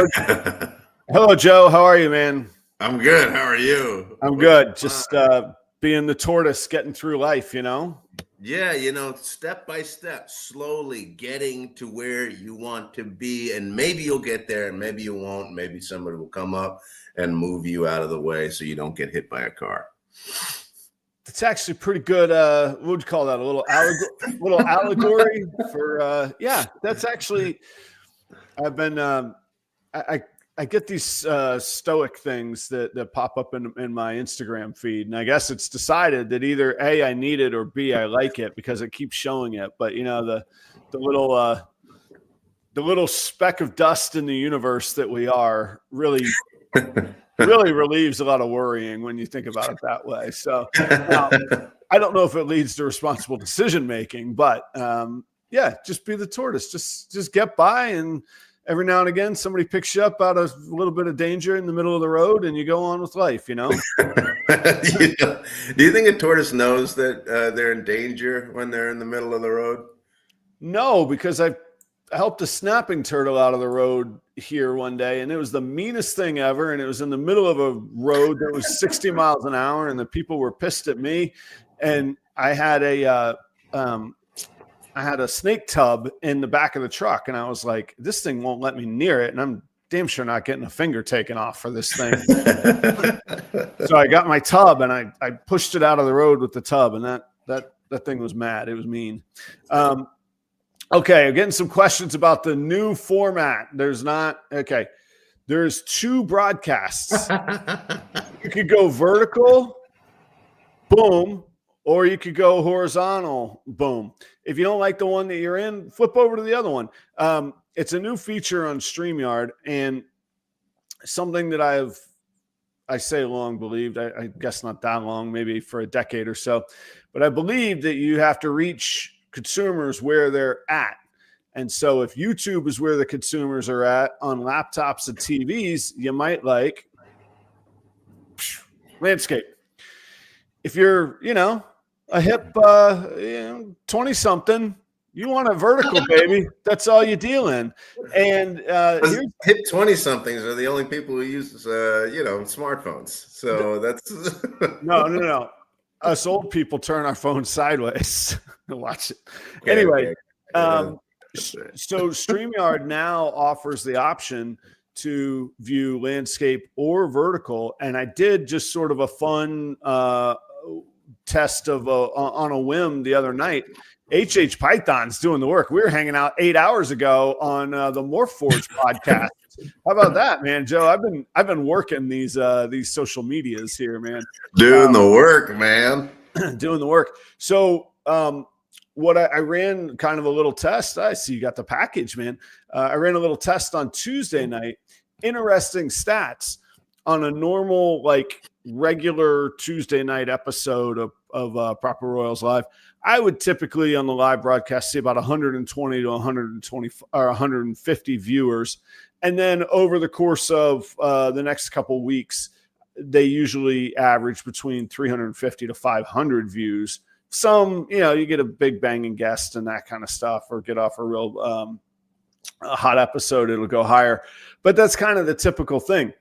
Hello, hello, Joe. How are you, man? I'm good. How are you? I'm good. Just being the tortoise, getting through life, you know? Yeah, step by step, slowly getting to where you want to be. And maybe you'll get there and maybe you won't. Maybe somebody will come up and move you out of the way so you don't get hit by a car. It's actually pretty good. What would you call that? A little allegory for, yeah, that's actually, I've been, I get these stoic things that pop up in my Instagram feed, and I guess it's decided that either A, I need it, or B, I like it because it keeps showing it. But you know, the little speck of dust in the universe that we are really relieves a lot of worrying when you think about it that way. So I don't know if it leads to responsible decision making, but yeah, just be the tortoise. Just get by, and every now and again, somebody picks you up out of a little bit of danger in the middle of the road, and you go on with life, you know? Do you think a tortoise knows that they're in danger when they're in the middle of the road? No, because I helped a snapping turtle out of the road here one day, and it was the meanest thing ever, and it was in the middle of a road that was 60 miles an hour, and the people were pissed at me, and I had a snake tub in the back of the truck, and I was like, this thing won't let me near it, and I'm damn sure not getting a finger taken off for this thing. So I got my tub, and I pushed it out of the road with the tub, and that thing was mad. It was mean. Okay, I'm getting some questions about the new format. There's two broadcasts. You could go vertical, boom, or you could go horizontal, boom. If you don't like the one that you're in, flip over to the other one. It's a new feature on StreamYard, and something that I say long believed, I guess not that long, maybe for a decade or so, but I believe that you have to reach consumers where they're at. And so if YouTube is where the consumers are at on laptops and TVs, you might like landscape. If you're, a hip 20-something, you want a vertical, baby. That's all you deal in. And hip 20-somethings are the only people who use smartphones. So that's no. Us old people turn our phones sideways and watch it. Okay, anyway, okay. So StreamYard now offers the option to view landscape or vertical, and I did just sort of a fun test of on a whim the other night. HH Python's doing the work. We were hanging out 8 hours ago on the Morphforge podcast. How about that, man, Joe? I've been working these social medias here, man. Doing the work, man. Doing the work. So what I ran kind of a little test. I see you got the package, man. I ran a little test on Tuesday night. Interesting stats on a normal, like regular Tuesday night episode of Proper Royals Live. I would typically on the live broadcast see about 120 to 120 or 150 viewers. And then over the course of the next couple of weeks, they usually average between 350 to 500 views. Some, you get a big banging guest and that kind of stuff, or get off a real a hot episode, it'll go higher. But that's kind of the typical thing.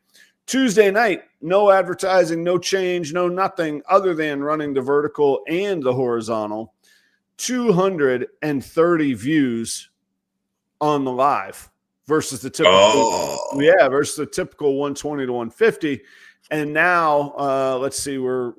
Tuesday night, no advertising, no change, no nothing other than running the vertical and the horizontal. 230 views on the live versus the typical, versus the typical 120 to 150. And now, let's see, we're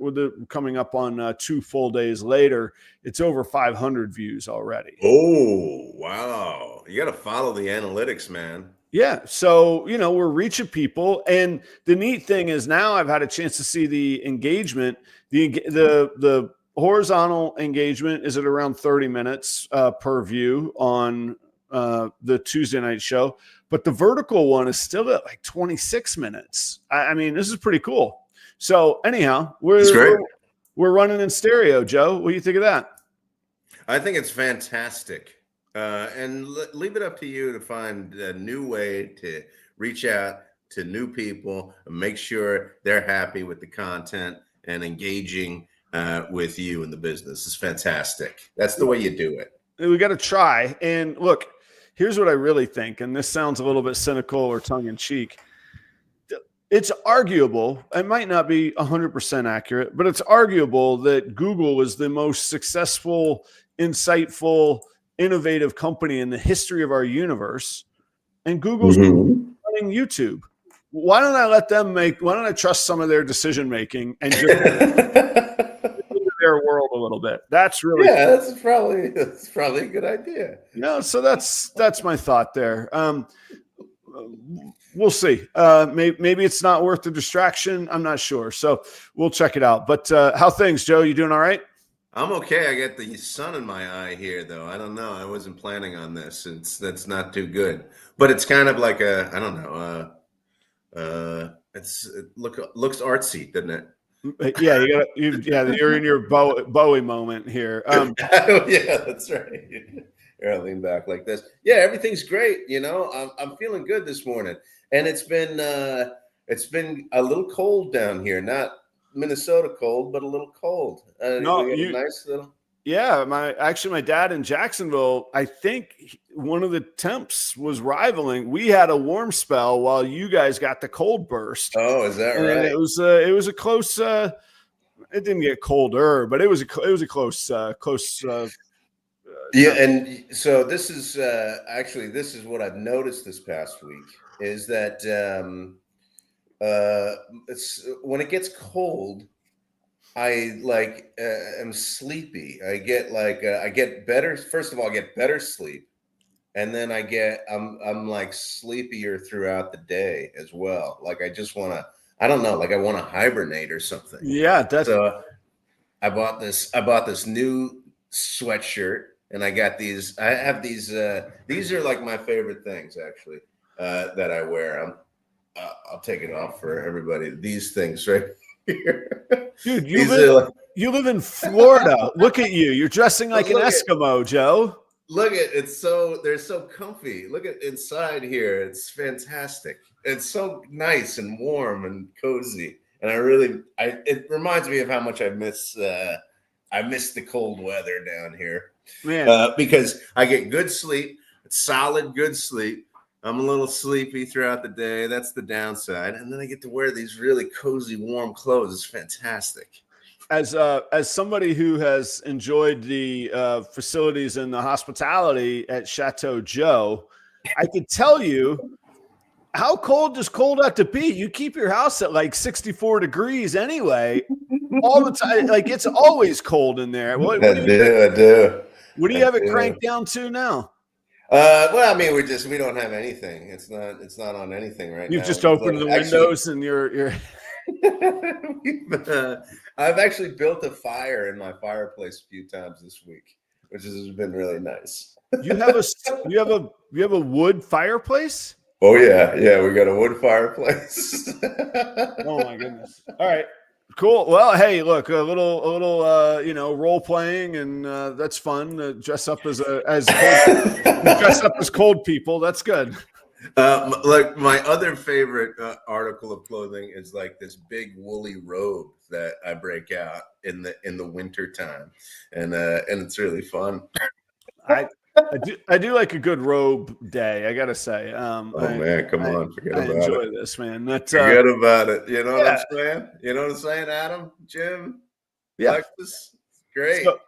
coming up on 2 full days later. It's over 500 views already. Oh, wow. You got to follow the analytics, man. Yeah. So, we're reaching people. And the neat thing is now I've had a chance to see the engagement. The horizontal engagement is at around 30 minutes per view on the Tuesday night show. But the vertical one is still at like 26 minutes. I mean, this is pretty cool. So anyhow, we're running in stereo, Joe. What do you think of that? I think it's fantastic. And leave it up to you to find a new way to reach out to new people and make sure they're happy with the content and engaging with you in the business. It's fantastic. That's the way you do it. We got to try. And look, here's what I really think, and this sounds a little bit cynical or tongue in cheek. It's arguable, it might not be 100% accurate, but it's arguable that Google is the most successful, insightful, innovative company in the history of our universe. And Google's running YouTube. Why don't I trust some of their decision making and just their world a little bit? That's really that's probably a good idea. So that's my thought there. We'll see. Maybe it's not worth the distraction. I'm not sure. So we'll check it out. But how things, Joe? You doing all right? I'm okay. I got the sun in my eye here, though. I don't know. I wasn't planning on this. That's not too good. But it's kind of like I don't know. It looks artsy, doesn't it? Yeah, you're in your Bowie moment here. Yeah, that's right. Here, I'll lean back like this. Yeah, everything's great. I'm feeling good this morning, and it's been a little cold down here. Not Minnesota cold, but a little cold. Nice little. Yeah, my dad in Jacksonville, I think one of the temps was rivaling. We had a warm spell while you guys got the cold burst. Oh, is that right? It was a close. It didn't get colder, but it was a close. Yeah, and so this is what I've noticed this past week is that it's when it gets cold, I am sleepy. I get better. First of all, I get better sleep, and then I'm like sleepier throughout the day as well. Like I just want to. I don't know. Like I want to hibernate or something. Yeah, so. I bought this new sweatshirt, and I got these. I have these. These are like my favorite things, actually, that I wear. I'll take it off for everybody. These things right here. Dude, you live in Florida. Look at you. You're dressing like an Eskimo, Joe. Look at they're so comfy. Look at inside here. It's fantastic. It's so nice and warm and cozy. And it reminds me of how much I miss the cold weather down here. Man. Because I get good sleep, solid good sleep. I'm a little sleepy throughout the day. That's the downside. And then I get to wear these really cozy, warm clothes. It's fantastic. As somebody who has enjoyed the facilities and the hospitality at Chateau Joe, I could tell you, how cold does cold have to be? You keep your house at like 64 degrees anyway, all the time. Like it's always cold in there. I do. What do you have it cranked down to now? Well, I mean, we don't have anything. It's not on anything right now. You've just opened the windows and you're. I've actually built a fire in my fireplace a few times this week, which has been really nice. You have a wood fireplace? Oh yeah, we got a wood fireplace. Oh my goodness! All right, cool. Well, hey, look, a little role playing, and that's fun. Dress up as cold people. That's good. Like my other favorite article of clothing is like this big woolly robe that I break out in the winter time, and it's really fun. I do like a good robe day. I gotta say. Man, come on, forget about it. I enjoy this, man. Forget about it. You know what I'm saying? You know what I'm saying, Adam, Jim, Alexis? Great. So,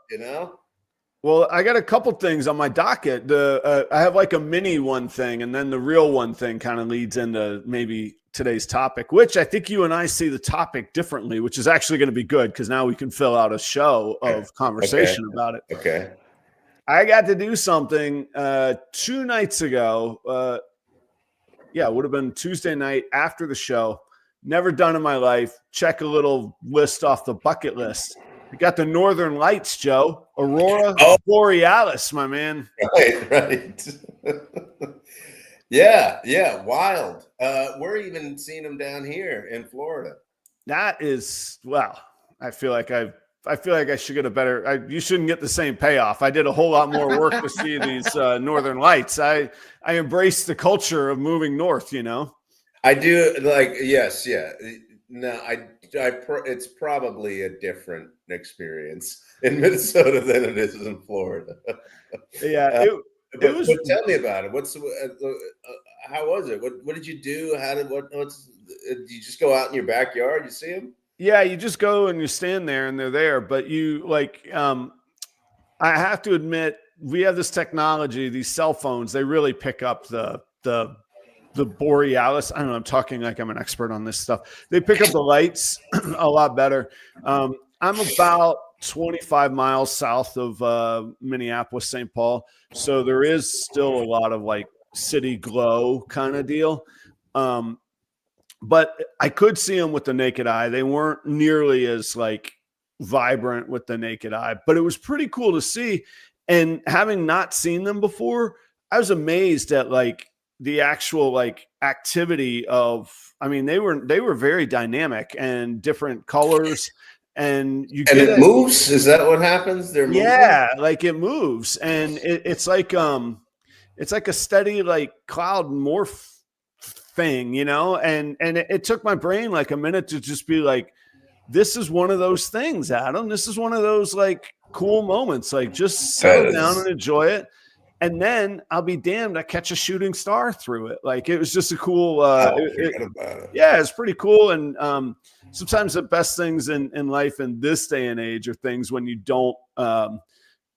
Well, I got a couple things on my docket. I have like a mini one thing, and then the real one thing kind of leads into maybe today's topic, which I think you and I see the topic differently, which is actually going to be good because now we can fill out a show of conversation about it. Okay. I got to do something 2 nights ago. It would have been Tuesday night after the show. Never done in my life. Check a little list off the bucket list. We got the Northern Lights, Joe. Aurora Borealis, my man. Right. Yeah, wild. We're even seeing them down here in Florida. That is, I feel like I should get a better. You shouldn't get the same payoff. I did a whole lot more work to see these Northern Lights. I embrace the culture of moving north. I do yes, yeah. No, it's probably a different experience in Minnesota than it is in Florida. Yeah, it was. But tell me about it. How was it? What did you do? Did you just go out in your backyard? You see them? Yeah, you just go and you stand there and they're there. But you like, I have to admit, we have this technology, these cell phones, they really pick up the borealis. I don't know, I'm talking like I'm an expert on this stuff. They pick up the lights a lot better. I'm about 25 miles south of Minneapolis, St. Paul. So there is still a lot of like city glow kind of deal. But I could see them with the naked eye. They weren't nearly as like vibrant with the naked eye, but it was pretty cool to see. And having not seen them before, I was amazed at like the actual like activity of, I mean, they were very dynamic and different colors. And it moves. Is that what happens? They're moving? Yeah, like it moves. And it's like a steady like cloud morph thing, you know, and it took my brain like a minute to just be like, this is one of those things, Adam. This is one of those like cool moments. Like just settle down and enjoy it. And then I'll be damned, I catch a shooting star through it. Like it was just a cool yeah, it's pretty cool. And sometimes the best things in life in this day and age are things when you don't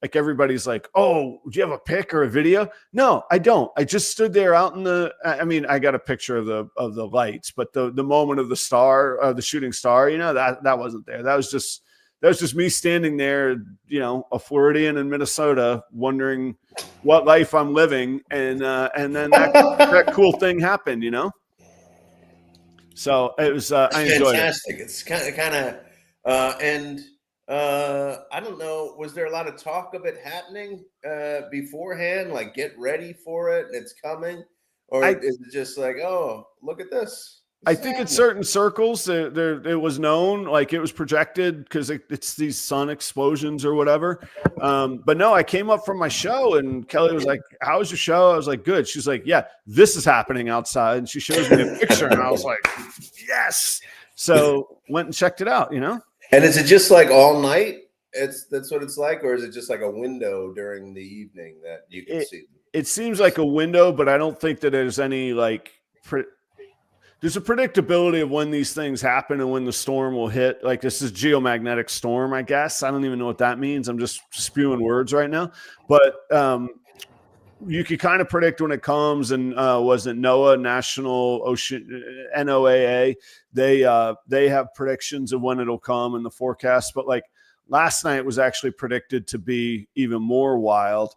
like everybody's like, oh, do you have a pic or a video? No, I don't. I just stood there out in I mean, I got a picture of the lights, but the moment of the star, the shooting star, you know, that wasn't there. That was just me standing there, you know, a Floridian in Minnesota, wondering what life I'm living. And then that cool thing happened, you know? So it was, I enjoyed fantastic. It's I don't know. Was there a lot of talk of it happening beforehand? Like, get ready for it. It's coming, or is it just like, oh, look at this? I think in certain circles, it was known, like it was projected because it's these sun explosions or whatever. But no, I came up from my show and Kelly was like, "How was your show?" I was like, "Good." She's like, "Yeah, this is happening outside," and she shows me a picture, and I was like, "Yes!" So went and checked it out, you know. And is it just like all night? That's what it's like, or is it just like a window during the evening that you can see them? It seems like a window, but I don't think that there's any like there's a predictability of when these things happen and when the storm will hit. Like this is geomagnetic storm, I guess. I don't even know what that means. I'm just spewing words right now, but you could kind of predict when it comes. And was it NOAA, National Ocean, NOAA? They have predictions of when it'll come in the forecast. But like last night was actually predicted to be even more wild,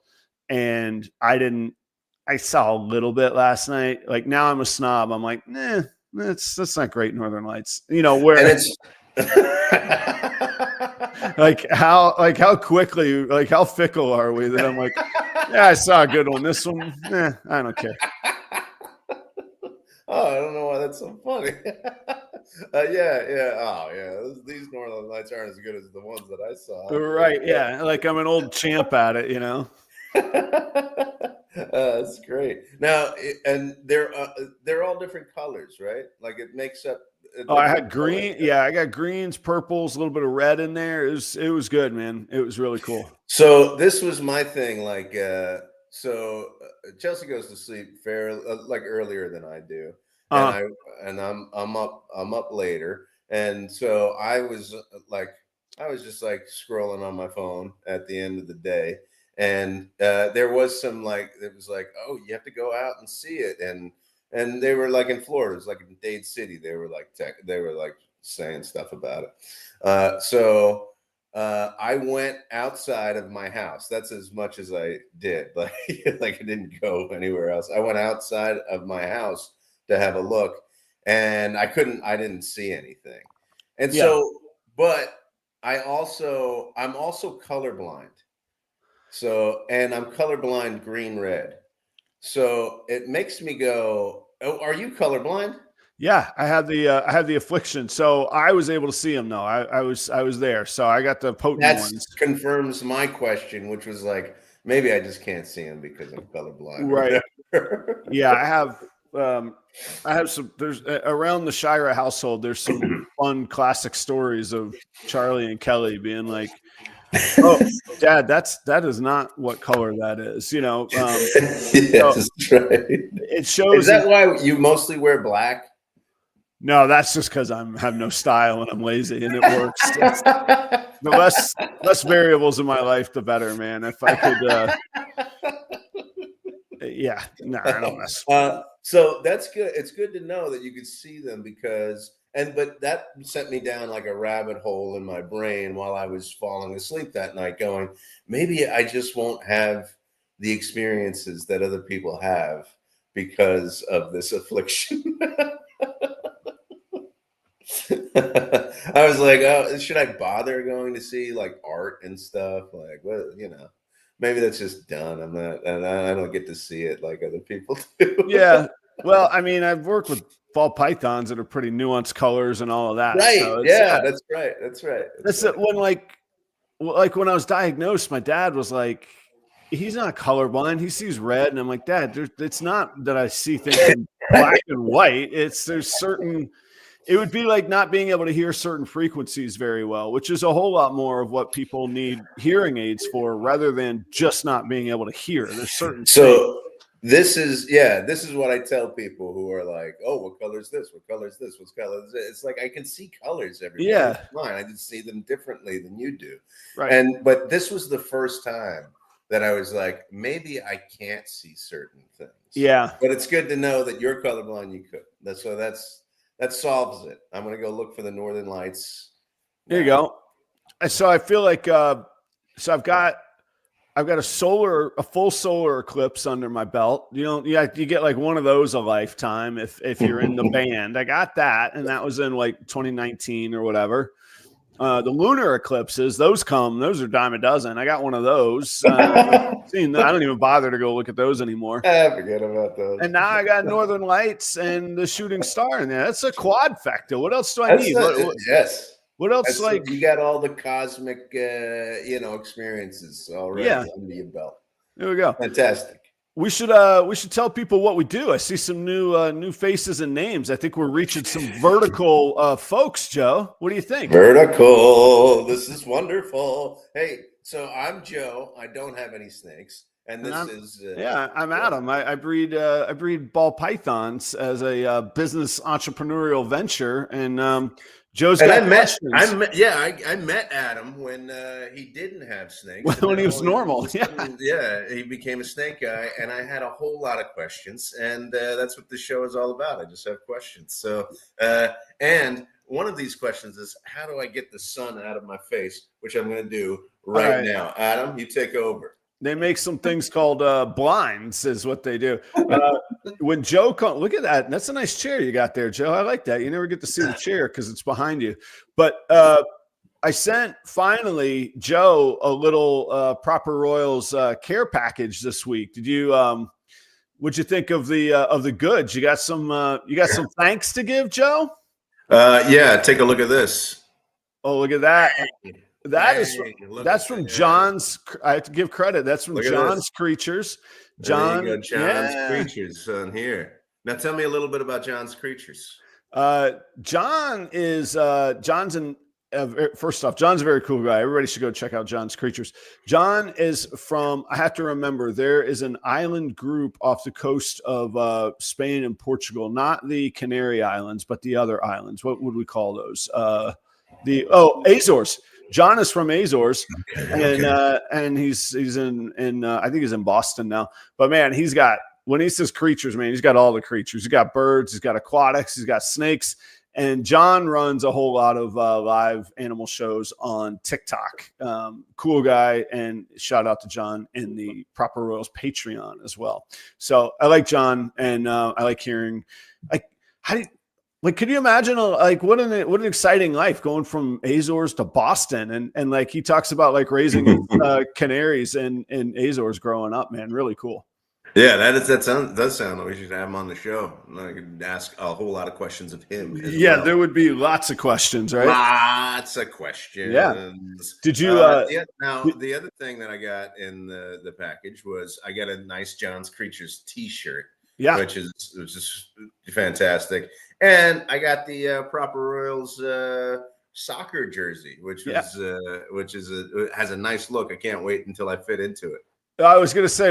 and I saw a little bit last night. Like now I'm a snob. I'm like, nah, that's not great Northern Lights. You know, where it's how quickly, like how fickle are we that I'm like, yeah, I saw a good one. This one, I don't care. Oh, I don't know why that's so funny. Yeah. Oh, yeah. These Northern Lights aren't as good as the ones that I saw. Right. Yeah. Like I'm an old champ at it, you know? That's great. Now, and they're all different colors, right? Like it makes up. Oh, I had green. Yeah, I got greens, purples, a little bit of red in there. It was good, man. It was really cool. So this was my thing. Like, Chelsea goes to sleep like earlier than I do, and I'm up later, and so I was just like scrolling on my phone at the end of the day. And there was some like, it was like, oh, you have to go out and see it. And they were like in Florida, it was like in Dade City. They were like saying stuff about it. So I went outside of my house. That's as much as I did. Like I didn't go anywhere else. I went outside of my house to have a look, and I didn't see anything. And so, but I'm also colorblind. So, and I'm colorblind green, red. So it makes me go, oh, are you colorblind? Yeah, I had the affliction. So I was able to see them though. I was there. So I got the potent ones. Confirms my question, which was like, maybe I just can't see them because I'm colorblind. Right. Yeah, I have some, there's around the Shira household, there's some fun classic stories of Charlie and Kelly being like, Oh, Dad, that is not what color that is. Yes, that's right. It Is shows. that why you mostly wear black? No, that's just because I have no style and I'm lazy, and it works. The less variables in my life, the better, man. If I could, yeah, no, I don't mess. So that's good. It's good to know that you could see them but that sent me down like a rabbit hole in my brain while I was falling asleep that night, going, maybe I just won't have the experiences that other people have because of this affliction. I was like, oh, should I bother going to see like art and stuff? Like, what, maybe that's just done. I don't get to see it like other people do. Yeah. Well, I mean, I've worked with ball pythons that are pretty nuanced colors and all of that. Right. So Yeah, that's right. That's right. That's it. When like when I was diagnosed, my dad was like, he's not colorblind. He sees red. And I'm like, Dad, it's not that I see things in black and white. It would be like not being able to hear certain frequencies very well, which is a whole lot more of what people need hearing aids for rather than just not being able to hear. There's certain things. This is what I tell people who are like, oh, what color is this? What color is this? What's color is it? It's like, I can see colors everywhere. Yeah. It's fine. I just see them differently than you do. Right. But this was the first time that I was like, maybe I can't see certain things. Yeah. But it's good to know that you're colorblind. You could. That solves it. I'm going to go look for the Northern Lights. There you go. So I feel like, so I've got a full solar eclipse under my belt. You get like one of those a lifetime if you're in the band. I got that, and that was in like 2019 or whatever. The lunar eclipses, those are dime a dozen. I got one of those. I don't even bother to go look at those anymore. Forget about those. And now I got Northern Lights and the shooting star in there. That's a quadfecta. What else do I need? Yes. What else? You got all the cosmic, experiences already under your belt. There we go. Fantastic. We should tell people what we do. I see some new faces and names. I think we're reaching some vertical folks, Joe. What do you think? Vertical. This is wonderful. Hey, so I'm Joe. I don't have any snakes. And I'm Adam. I breed ball pythons as a business entrepreneurial venture, and Joe's got questions. I met Adam when he didn't have snakes. When he was normal. He became a snake guy, and I had a whole lot of questions, and that's what the show is all about. I just have questions. So, and one of these questions is, how do I get the sun out of my face? Which I'm going to do right now. Adam, you take over. They make some things called blinds is what they do. When Joe look at that. That's a nice chair you got there, Joe. I like that. You never get to see the chair because it's behind you. But I sent finally Joe a little Proper Royals care package this week. Did you what'd you think of the goods? You got some thanks to give, Joe? Take a look at this. Oh, look at that. That's from John's. I have to give credit. That's from John's Creatures. John's Creatures on here. Now tell me a little bit about John's Creatures. John's first off, John's a very cool guy. Everybody should go check out John's Creatures. John is from, I have to remember, there is an island group off the coast of Spain and Portugal, not the Canary Islands, but the other islands. What would we call those? Azores. John is from Azores, and he's in I think he's in Boston now. But man, when he says creatures, man, he's got all the creatures. He's got birds, he's got aquatics, he's got snakes, and John runs a whole lot of live animal shows on TikTok. Cool guy, and shout out to John in the Proper Royals Patreon as well. So I like John, and I like hearing could you imagine what an exciting life going from Azores to Boston, and like he talks about like raising canaries in Azores growing up, man, really cool. Yeah, does sound like we should have him on the show. I could ask a whole lot of questions of him. There would be lots of questions, right? Lots of questions. Yeah. Did you? Now the other thing that I got in the package was I got a nice John's Creatures T-shirt. Yeah, which is just fantastic. And I got the Proper Royals soccer jersey, which Yeah. has a nice look. I can't wait until I fit into it. I was going to say,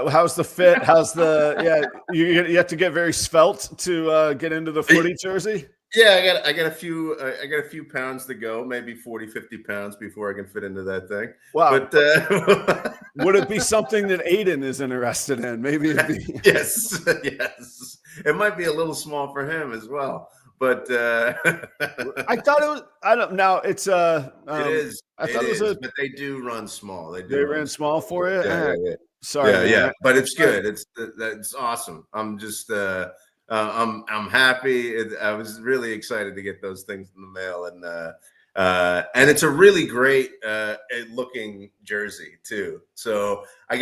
how's the fit? How's the, you have to get very svelte to get into the footy jersey. Yeah, I got a few pounds to go, maybe 40, 50 pounds before I can fit into that thing. Wow. But would it be something that Aiden is interested in? Maybe it'd be. Yes. It might be a little small for him as well. But I thought it was. I don't know. It's it is. I thought it was but they do run small. They ran small for you. Yeah. Sorry. Yeah. But it's good. It's awesome. I'm just I'm happy. I was really excited to get those things in the mail, and it's a really great looking jersey too. So I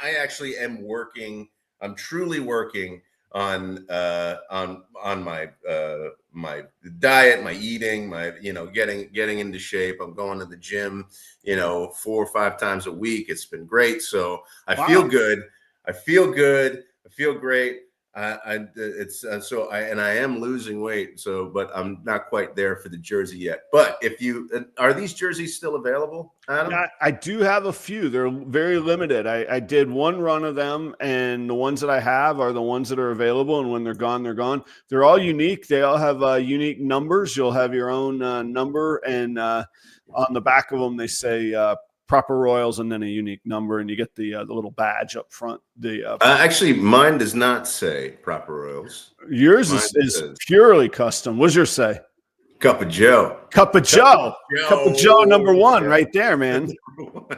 actually am working. I'm truly working on my my diet, my eating, my getting into shape. I'm going to the gym 4 or 5 times a week. It's been great. So I feel good. I feel great. I am losing weight. So, but I'm not quite there for the jersey yet. But are these jerseys still available, Adam? Yeah, I do have a few. They're very limited. I did one run of them, and the ones that I have are the ones that are available. And when they're gone, they're gone. They're all unique. They all have unique numbers. You'll have your own number, and on the back of them, they say Proper Royals and then a unique number, and you get the little badge up front. Actually, mine does not say Proper Royals. Yours is purely custom. What's yours say? Cup of Joe. Cup of Joe number 1 right there, man.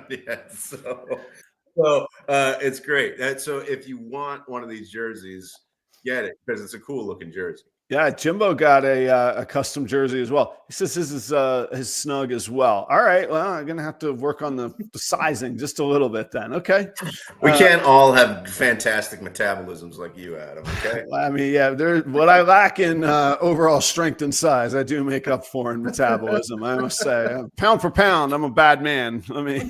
Yeah, so it's great. So if you want one of these jerseys, get it, because it's a cool looking jersey. Yeah, Jimbo got a custom jersey as well. He says this is his snug as well. All right, well, I'm gonna have to work on the sizing just a little bit then. Okay, we can't all have fantastic metabolisms like you, Adam. Okay, I mean, yeah, what I lack in overall strength and size, I do make up for in metabolism. I must say, pound for pound, I'm a bad man. Let me.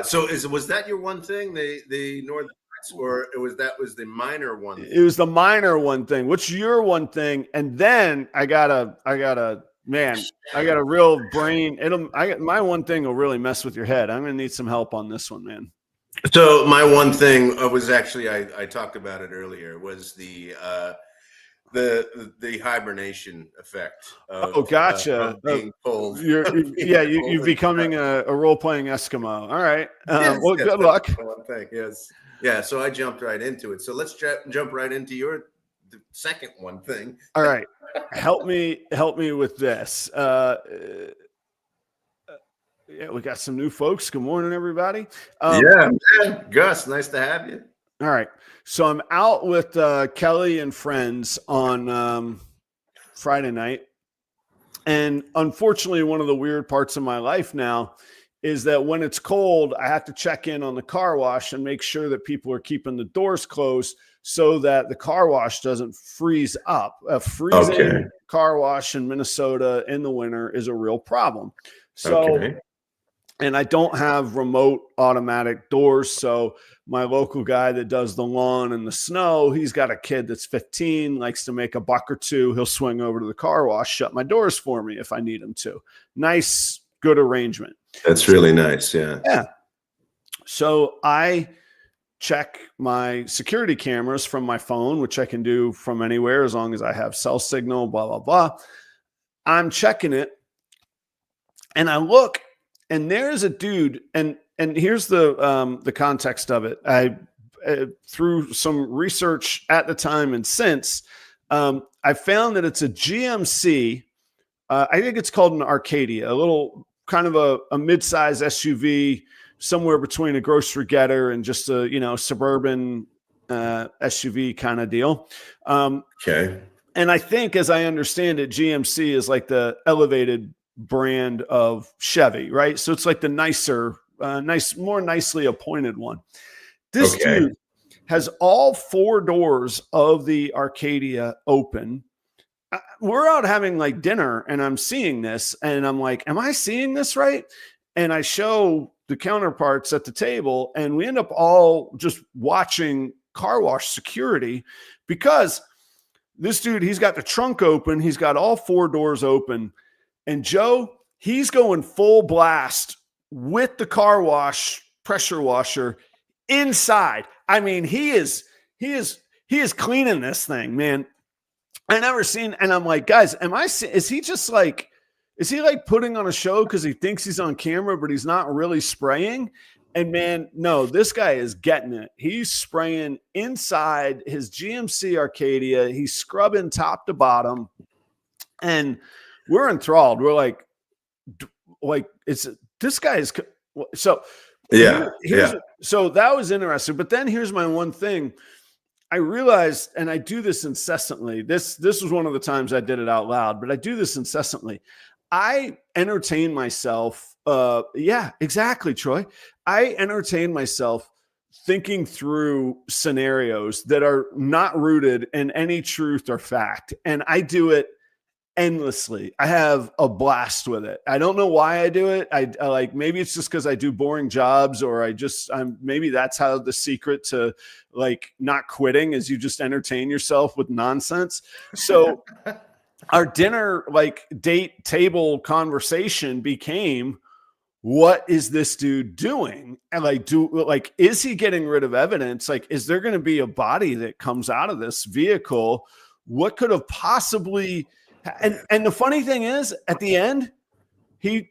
So was that your one thing, the Northern? Or was the minor one? It was the minor one thing. What's your one thing? And then I got a real brain. My one thing will really mess with your head. I'm gonna need some help on this one, man. So my one thing was actually I talked about it earlier, was the hibernation effect. Gotcha. Being pulled. You're becoming a role playing Eskimo. All right. Well, good luck. One thing, yes. Yeah, so I jumped right into it. So let's jump right into the second one thing. All right, help me with this. Yeah, we got some new folks. Good morning, everybody. Yeah, Gus, nice to have you. All right, so I'm out with Kelly and friends on Friday night, and unfortunately, one of the weird parts of my life now is that when it's cold, I have to check in on the car wash and make sure that people are keeping the doors closed so that the car wash doesn't freeze up. A freezing car wash in Minnesota in the winter is a real problem. So, and I don't have remote automatic doors. So my local guy that does the lawn and the snow, he's got a kid that's 15, likes to make a buck or two. He'll swing over to the car wash, shut my doors for me if I need him to. Nice, good arrangement. That's really nice. Yeah. So I check my security cameras from my phone, which I can do from anywhere as long as I have cell signal, blah, blah, blah. I'm checking it and I look, and there's a dude, and here's the context of it. I through some research at the time and since, I found that it's a GMC. I think it's called an Arcadia, a little kind of a mid-size SUV, somewhere between a grocery getter and just a suburban SUV kind of deal. Okay. And I think, as I understand it, GMC is like the elevated brand of Chevy, right? So it's like the nicer, more nicely appointed one. This dude has all 4 doors of the Arcadia open. We're out having like dinner and I'm seeing this and I'm like, am I seeing this right? And I show the counterparts at the table and we end up all just watching car wash security, because this dude, he's got the trunk open. He's got all 4 doors open. And Joe, he's going full blast with the car wash pressure washer inside. I mean, he is cleaning this thing, man. I never seen, and I'm like, guys, is he like putting on a show because he thinks he's on camera, but he's not really spraying? And man, no, this guy is getting it. He's spraying inside his GMC Arcadia. He's scrubbing top to bottom, and we're enthralled. We're like this guy is so. Yeah. So that was interesting. But then here's my one thing. I realized, and I do this incessantly. This was one of the times I did it out loud, but I do this incessantly. I entertain myself. Yeah, exactly, Troy. I entertain myself thinking through scenarios that are not rooted in any truth or fact. And I do it endlessly. I have a blast with it. I don't know why I do it. I like, maybe it's just because I do boring jobs, or maybe that's how the secret to like not quitting is you just entertain yourself with nonsense. So our dinner, like date table conversation became, what is this dude doing? And is he getting rid of evidence? Like, is there going to be a body that comes out of this vehicle? What could have possibly, and the funny thing is, at the end, he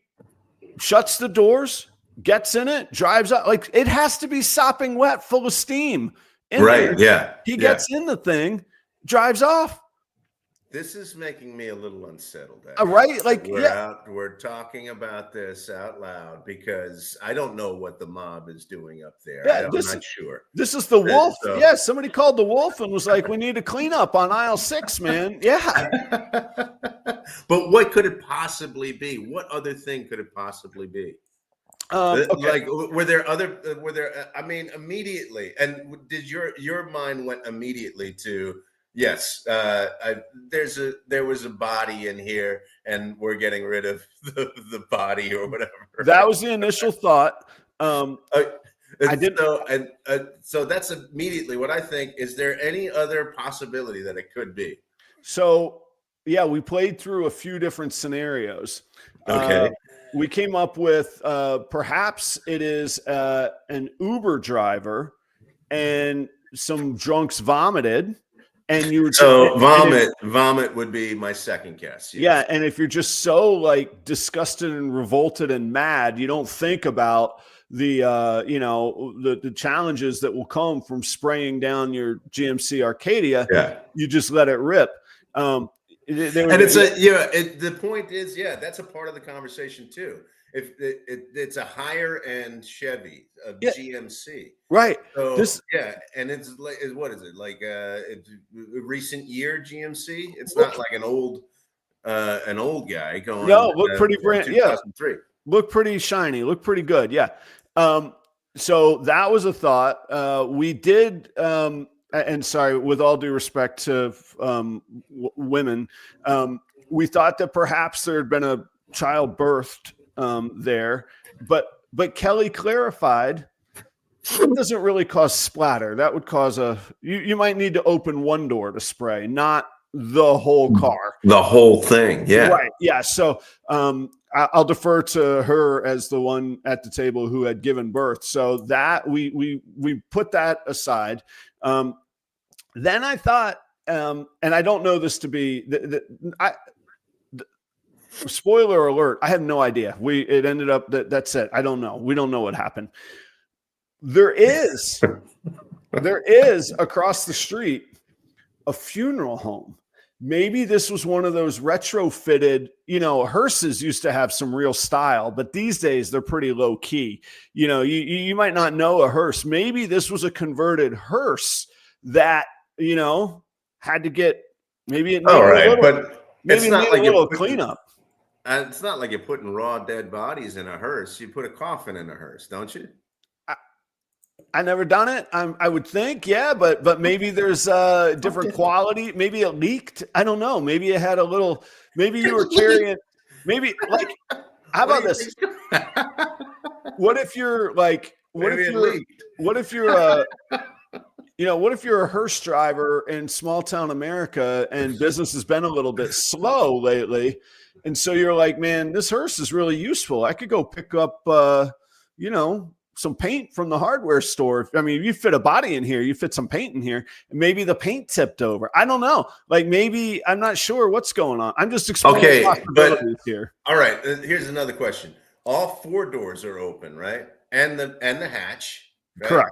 shuts the doors, gets in it, drives out. Like, it has to be sopping wet, full of steam. Right. Yeah. He gets in the thing, drives off. This is making me a little unsettled. Right? Like, we're talking about this out loud because I don't know what the mob is doing up there. Yeah, I'm not sure. This is the wolf. Yeah, somebody called the wolf and was like, we need to clean up on aisle 6, man. Yeah. But what could it possibly be? What other thing could it possibly be? Okay. Like, were there I mean, immediately, and did your mind went immediately to, yes, there was a body in here, and we're getting rid of the body or whatever. That was the initial thought. I didn't know, and so that's immediately what I think. Is there any other possibility that it could be? So yeah, we played through a few different scenarios. Okay. We came up with perhaps it is an Uber driver, and some drunks vomited. And you would vomit would be my second guess. Yes. Yeah, and if you're just so like disgusted and revolted and mad, you don't think about the the challenges that will come from spraying down your GMC Arcadia. Yeah, you just let it rip. The point is, that's a part of the conversation too. If it's a higher end Chevy, GMC, right? So and it's like, what is it like? It's a recent year GMC. It's not like an old guy going. No, look pretty brand. 2003. Look pretty shiny. Look pretty good. Yeah. So that was a thought. We did. And sorry, with all due respect to women, we thought that perhaps there had been a child birthed there, but Kelly clarified it doesn't really cause splatter. That would cause you might need to open one door to spray, not the whole car, the whole thing. Yeah, right. Yeah. So I'll defer to her as the one at the table who had given birth. So that we put that aside. Then I thought, and I don't know this to be spoiler alert, I have no idea. It ended up that's it. I don't know. We don't know what happened. There is across the street a funeral home. Maybe this was one of those retrofitted, hearses used to have some real style, but these days they're pretty low key. You might not know a hearse. Maybe this was a converted hearse that, had to get, maybe it needed a little cleanup. It's not like you're putting raw dead bodies in a hearse. You put a coffin in a hearse, don't you? I never done it. I would think, yeah, but maybe there's a different quality. Maybe it leaked. I don't know. Maybe it had a little. Maybe you were carrying. Maybe like. How about this? What if you're like? What if you're You know, what if you're a hearse driver in small town America and business has been a little bit slow lately? And so you're like, man, this hearse is really useful. I could go pick up, you know, some paint from the hardware store. I mean, you fit a body in here, you fit some paint in here, and maybe the paint tipped over. I don't know. Like maybe I'm not sure what's going on. I'm just exploring possibilities here. All right. Here's another question. All 4 doors are open, right? And the hatch. Right? Correct.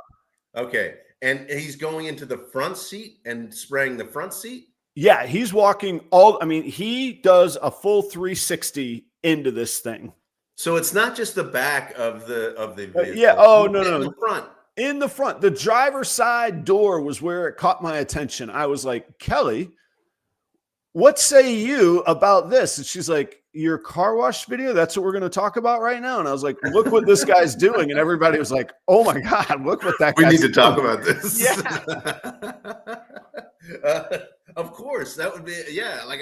Okay. And he's going into the front seat and spraying the front seat? Yeah, he's walking all, I mean, he does a full 360 into this thing. So it's not just the back of the vehicle. Yeah. Oh, no. The front. In the front. The driver's side door was where it caught my attention. I was like, Kelly, what say you about this? And she's like, your car wash video, that's what we're going to talk about right now. And I was like, look what this guy's doing. And everybody was like, oh my God, look what that guy's doing. We need to talk about this. Yeah. Of course, that would be, yeah. Like,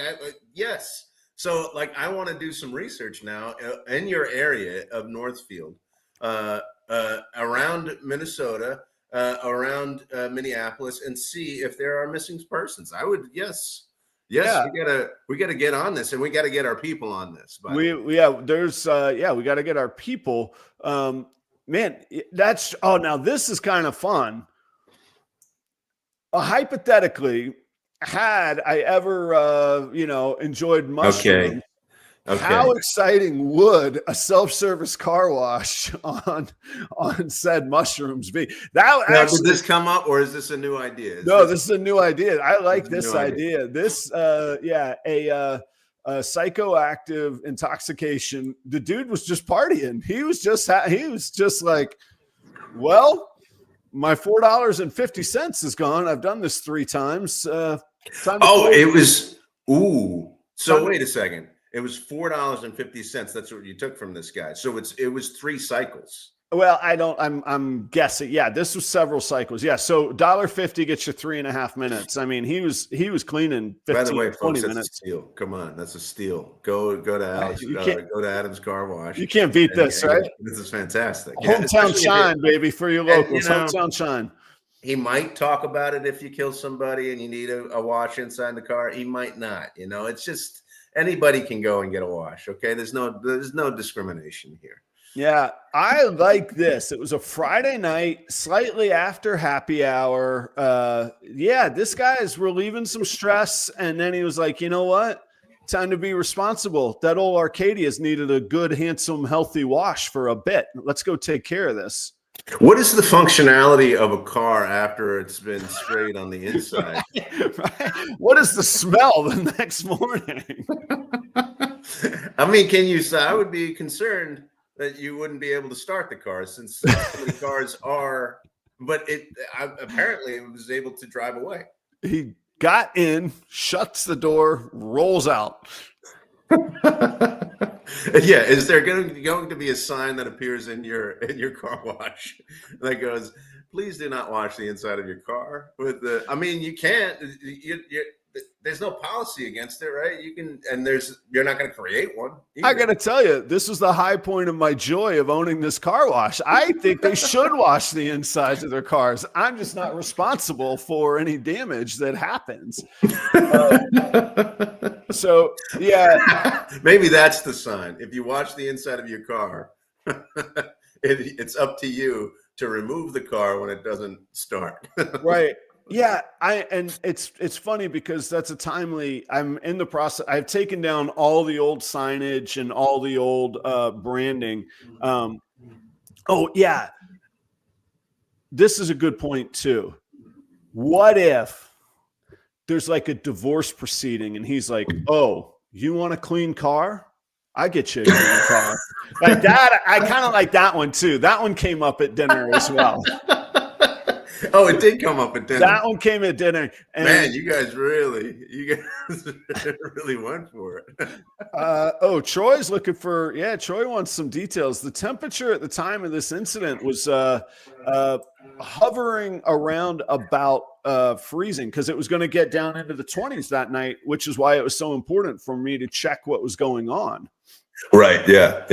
yes. So like, I want to do some research now in your area of Northfield, around Minnesota, around Minneapolis, and see if there are missing persons. I would, yes. Yes, yeah. we gotta get on this, and we gotta get our people on this. We got to get our people. Man, now this is kind of fun. Hypothetically, had I ever enjoyed mushrooms, okay. How exciting would a self-service car wash on said mushrooms be? Now, did this come up, or is this a new idea? This is a new idea. I like this idea. This, a psychoactive intoxication. The dude was just partying. He was just like, well, my $4.50 is gone. I've done this 3 times. It was. Ooh. So wait a second. It was $4.50. That's what you took from this guy. So it was 3 cycles. Well, I'm guessing. Yeah, this was several cycles. Yeah. So $1.50 gets you 3.5 minutes. I mean, he was cleaning 15, by the way, folks, 20 that's minutes. A steal. Come on, that's a steal. Go to Alex, go to Adam's Car Wash. You can't beat this, right? This is fantastic. Hometown shine, baby, for your locals. Hometown shine. He might talk about it if you kill somebody and you need a wash inside the car. He might not. It's just anybody can go and get a wash. Okay, there's no discrimination here. Yeah, I like this. It was a Friday night, slightly after happy hour. This guy is relieving some stress. And then he was like, you know what? Time to be responsible. That old Arcadia's needed a good, handsome, healthy wash for a bit. Let's go take care of this. What is the functionality of a car after it's been sprayed on the inside? Right? What is the smell the next morning? I mean, I would be concerned that you wouldn't be able to start the car, since the cars are, but apparently it was able to drive away. He got in, shuts the door, rolls out. Yeah, is there going to be a sign that appears in your car wash that goes, "Please do not wash the inside of your car"? I mean, you can't. There's no policy against it, right? You can, and you're not going to create one either. I got to tell you, this was the high point of my joy of owning this car wash. I think they should wash the insides of their cars. I'm just not responsible for any damage that happens. So, yeah. Maybe that's the sign. If you wash the inside of your car, it's up to you to remove the car when it doesn't start. Right. Yeah, and it's funny because that's a timely. I'm in the process. I've taken down all the old signage and all the old branding. This is a good point too. What if there's like a divorce proceeding and he's like, "Oh, you want a clean car? I get you a clean car." Like that. I kind of like that one too. That one came up at dinner as well. Oh, it did come up at dinner. That one came at dinner. And man, you guys really went for it. Troy's looking for, Troy wants some details. The temperature at the time of this incident was hovering around about freezing, because it was going to get down into the 20s that night, which is why it was so important for me to check what was going on. Right. Yeah.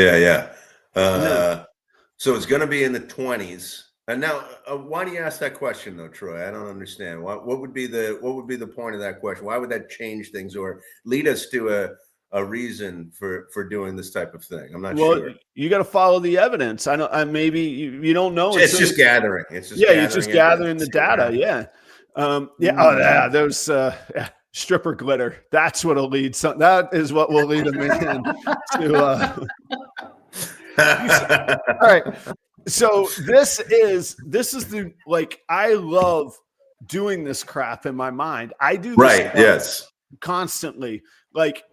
So it's going to be in the 20s. And now, why do you ask that question, though, Troy? I don't understand. What would be the point of that question? Why would that change things or lead us to a reason for doing this type of thing? I'm not Well, sure. you got to follow the evidence. I know. Maybe you don't know It's until just gathering. It's just yeah, you're just gathering evidence gathering to the see what data. happens. Yeah. Yeah. Oh, Mm. yeah. Those yeah, stripper glitter. That's what'll lead. That is what will lead a man to. All right. So this is the like I love doing this crap in my mind. I do this Right. stuff Yes. constantly. Like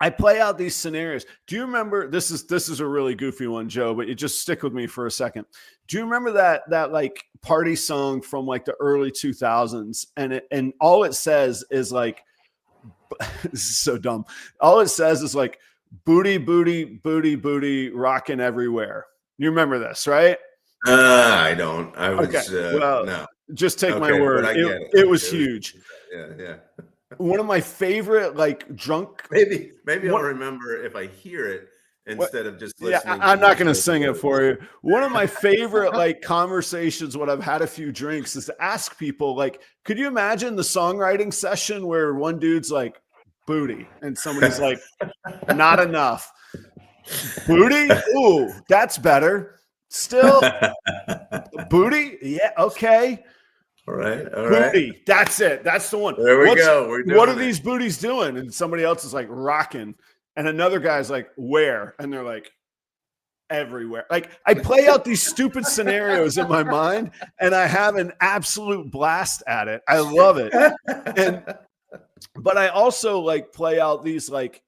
I play out these scenarios. Do you remember this is a really goofy one, Joe, but you just stick with me for a second. Do you remember that like party song from like the early 2000s and all it says is like this is so dumb. All it says is like booty booty booty booty rocking everywhere. You remember this, right? I don't. I Okay. was Well, no. just take my Okay, but word. I get it. It was It was, huge. yeah, yeah. One of my favorite like drunk Maybe I'll what remember if I hear it instead of just yeah, listening to I'm not you going to say the sing it words. for you. One of my favorite like conversations when I've had a few drinks is to ask people like, could you imagine the songwriting session where one dude's like booty and somebody's like, not enough. Booty? Ooh, that's better. Still booty? Yeah, okay. All right, all right. Booty. That's it. That's the one. There we go. We're What are doing it. these booties doing? And somebody else is like rocking. And another guy's like, where? And they're like, everywhere. Like I play out these stupid scenarios in my mind and I have an absolute blast at it. I love it. And but I also like play out these like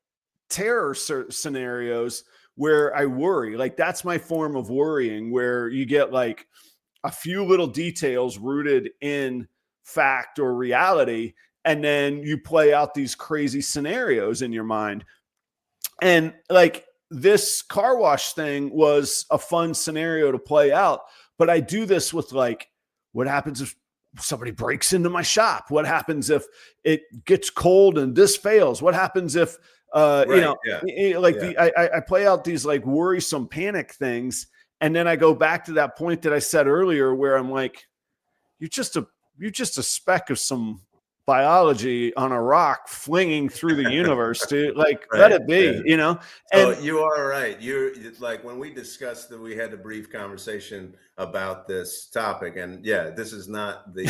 terror scenarios where I worry. Like that's my form of worrying where you get like a few little details rooted in fact or reality and then you play out these crazy scenarios in your mind. And like this car wash thing was a fun scenario to play out, but I do this with like, what happens if somebody breaks into my shop? What happens if it gets cold and this fails? What happens if, Right. Yeah. like Yeah. I play out these like worrisome panic things. And then I go back to that point that I said earlier where I'm like, you're just a speck of some biology on a rock flinging through the universe, dude. Like, let Right. it be, Yeah. you know? So And you are right. You're like when we discussed that we had a brief conversation about this topic, and yeah, this is not the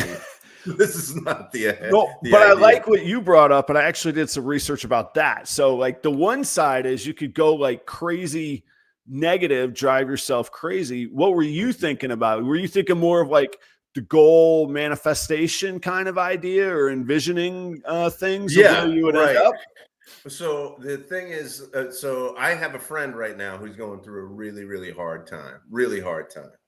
this is not no, the but I idea. like what you brought up, and I actually did some research about that. So, like, the one side is you could go like crazy negative, drive yourself crazy. What were you thinking about? Were you thinking more of like the goal manifestation kind of idea or envisioning things of where Yeah. you would end Right. up? So the thing is, so I have a friend right now who's going through a really really hard time,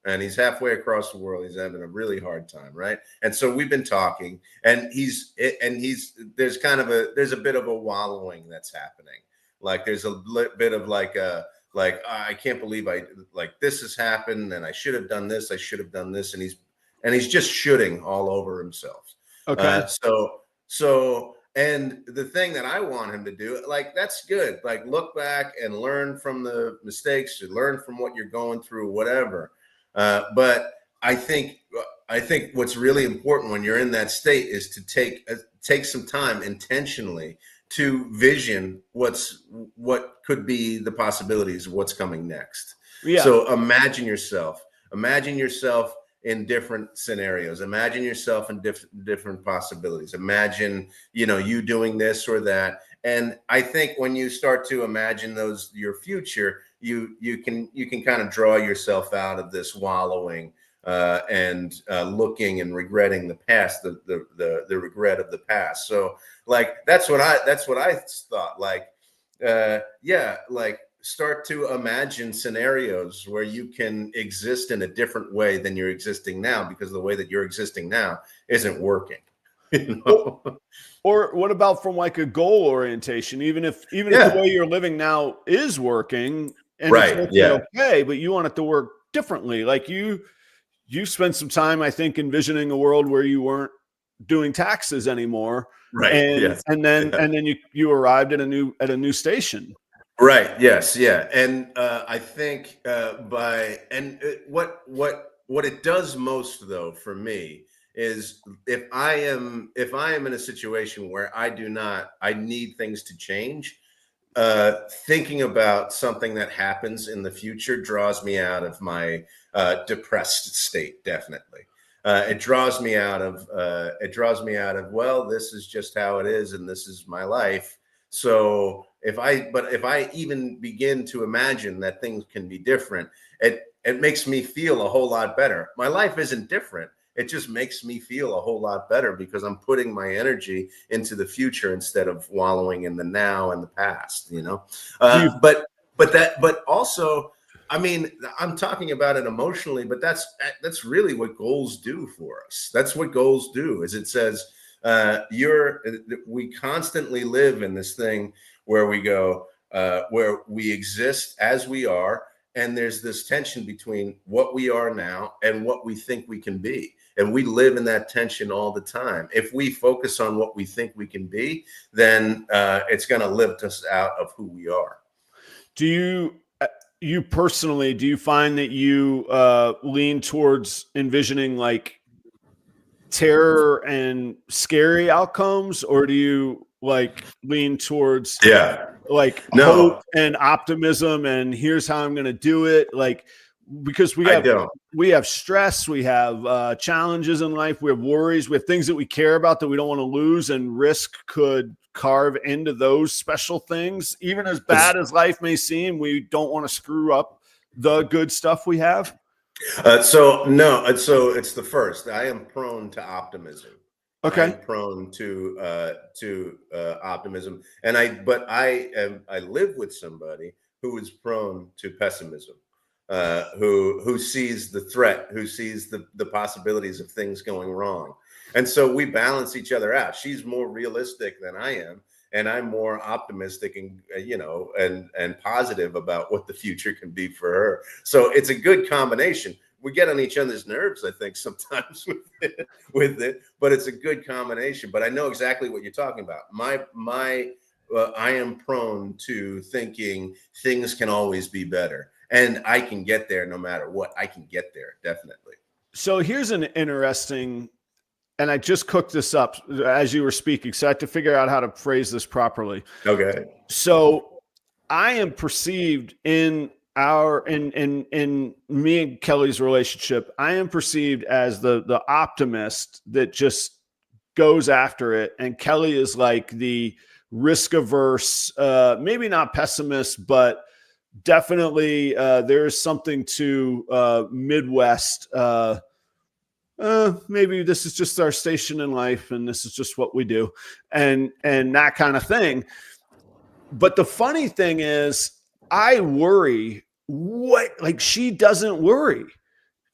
and he's halfway across the world. He's having a really hard time, right? And so we've been talking, and there's there's a bit of a wallowing that's happening. Like there's a bit of like I can't believe like this has happened, and I should have done this, I should have done this, and he's just shooting all over himself. Okay. So and the thing that I want him to do, like, that's good. Like, look back and learn from the mistakes, or learn from what you're going through, whatever. But I think what's really important when you're in that state is to take some time intentionally to vision what could be the possibilities of what's coming next. Yeah. So imagine yourself in different scenarios. Imagine yourself in different possibilities. Imagine, you doing this or that. And I think when you start to imagine your future, you can kind of draw yourself out of this wallowing and looking and regretting the past, the regret of the past. So like that's what I thought. Like like start to imagine scenarios where you can exist in a different way than you're existing now, because the way that you're existing now isn't working. Or what about from like a goal orientation? Even if the way you're living now is working and it's working okay, but you want it to work differently. Like you spent some time, I think, envisioning a world where you weren't doing taxes anymore. Right. And then you arrived at a new station. Right. Yes. Yeah. And I think what what it does most though for me is if I am in a situation where I need things to change, thinking about something that happens in the future draws me out of my depressed state. Definitely, it draws me out of well, this is just how it is, and this is my life. So if I even begin to imagine that things can be different, it makes me feel a whole lot better. My life isn't different. It just makes me feel a whole lot better because I'm putting my energy into the future instead of wallowing in the now and the past, you know? But also, I mean, I'm talking about it emotionally, but that's really what goals do for us. That's what goals do, is it says, we constantly live in this thing where we go, where we exist as we are, and there's this tension between what we are now and what we think we can be. And we live in that tension all the time. If we focus on what we think we can be, then it's going to lift us out of who we are. Do you personally, do you find that you lean towards envisioning like terror and scary outcomes, or do you like lean towards like hope and optimism and here's how I'm going to do it? Like, because we have stress, we have challenges in life, we have worries, we have things that we care about that we don't want to lose, and risk could carve into those special things. Even as bad as life may seem, we don't want to screw up the good stuff we have. So it's the first. I am prone to optimism. Okay. I'm prone to optimism, and I live with somebody who is prone to pessimism, who sees the threat, who sees the possibilities of things going wrong, and so we balance each other out. She's more realistic than I am, and I'm more optimistic and and positive about what the future can be for her. So it's a good combination. We get on each other's nerves, I think, sometimes with it, but it's a good combination. But I know exactly what you're talking about. I am prone to thinking things can always be better, and I can get there no matter what. I can get there, definitely. So here's an interesting, and I just cooked this up as you were speaking, so I had to figure out how to phrase this properly. Okay. So I am perceived in me and Kelly's relationship, I am perceived as the optimist that just goes after it, and Kelly is like the risk averse, maybe not pessimist, but definitely there's something to Midwest. Maybe this is just our station in life, and this is just what we do, and that kind of thing. But the funny thing is, I worry like she doesn't worry.